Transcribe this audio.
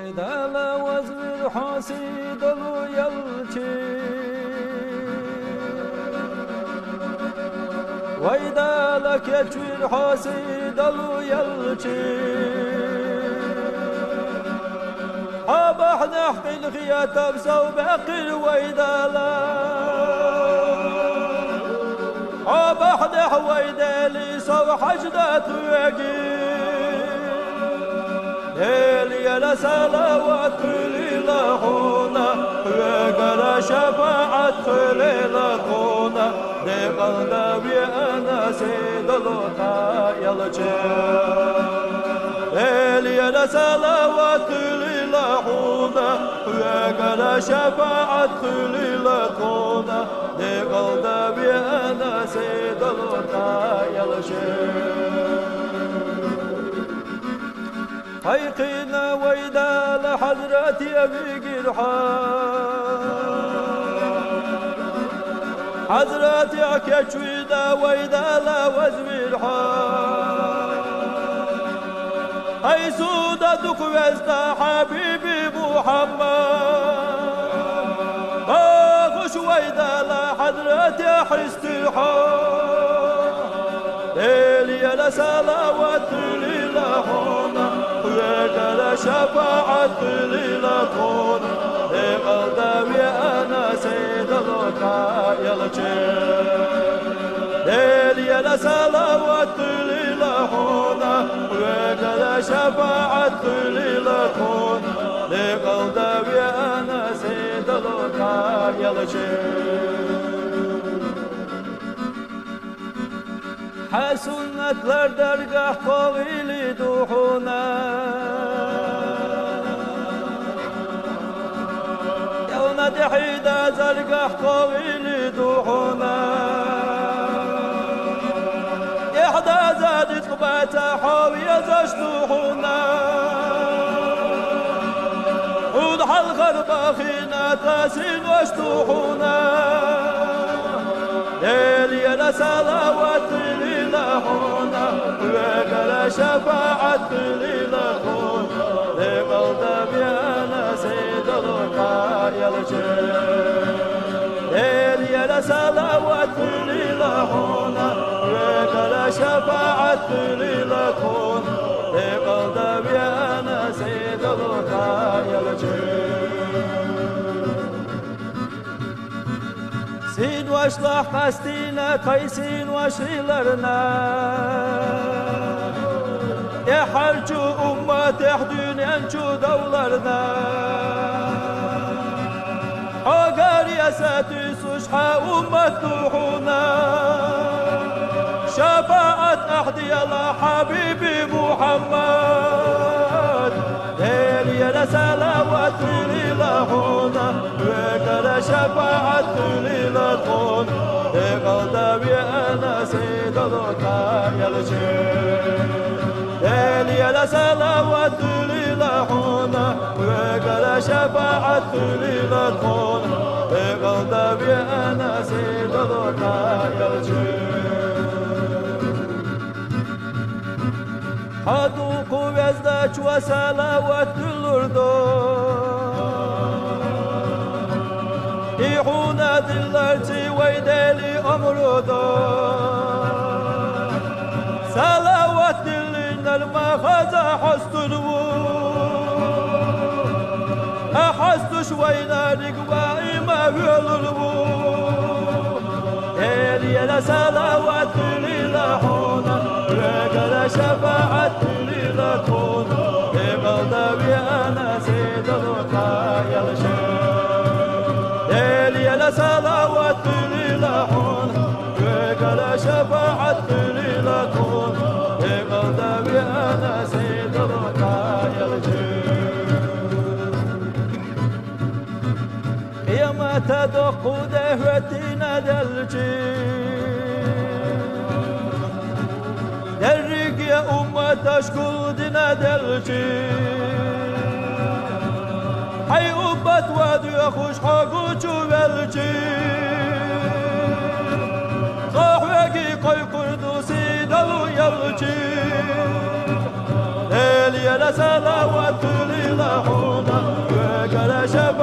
ويدالا وزير حاسد يلتي ويدالا كتير حاسد يلتي حبح نحقي الخيات بسو باقي ويدالا حبح نح ويدالي سو حجدة ويقي يا لسلاوات للهونا وقال شفاعة للهونا لقلنا بأنا سيد الوطا يلجي يا لسلاوات للهونا وقال شفاعة للهونا لقلنا بأنا سيد الوطا يلجي حيقنا ويدا لحضرتي أبي قرحان حضرتي أكيشويدا ويدا لوزمير حان أي سودا دوك ويستا حبيبي محمد باغش ويدا لحضرتي حستيحان إلي لسلاوات للهونا وقال شفاعة للكون لقلبي أنا سيد الوطا يلجي إلي لسلاوات للهونا وقال شفاعة للكون لقلبي أنا سيد الوطا يلجي حسنتler dergah kovili duhuna Yevna dihida zergah kovili duhuna İhda zadit qbata haviye zaş duhuna Udhal gharbakhina tasin wash duhuna ليلي لسلاوات للهونا وقال شفاعة للهونا لقلبي أنا سيد الوطا يلجي ليلي لسلاوات للهونا وقال شفاعة للهونا لقلبي أنا سيد الوطا يلجي سين واشلح قستينا قيسين وشيلرنا يحرجو أمة يحدون ينجو دولرنا حقار يساتي سشحى أمة توحونا شفاعة أحدي الله حبيبي محمد ليلي لسلاوات للهونا وقال شفاعة للكون لقلبي أنا سيد الوطا يلجي ليلي لسلاوات للهونا وقال شفاعة للكون لقلبي أنا سيد الوطا يلجي حدوق وزدك وسلاوات الأردن إيحونا دلرتي ويدالي أمردو سلاوات دلنا المخزى حستنو أحست شوينا رقبائي ما يلربو إلي لسلاوات للهونا وقال شفاعة للكون بقلبي أنا سيد الوطا يلجي ليلي لسلاوات للهونا وقال شفاعة للكون بقلبي أنا سيد الوطا يلجي يا ما تدق دهوتنا دلجي درق يا أمة أشكو دنا دلجي حي أبت وادي أخوش حقو جوالجي صاحبي قوي قردوسي دلو يلجي ليلي لا سلا وتلي لا حونا كلا شب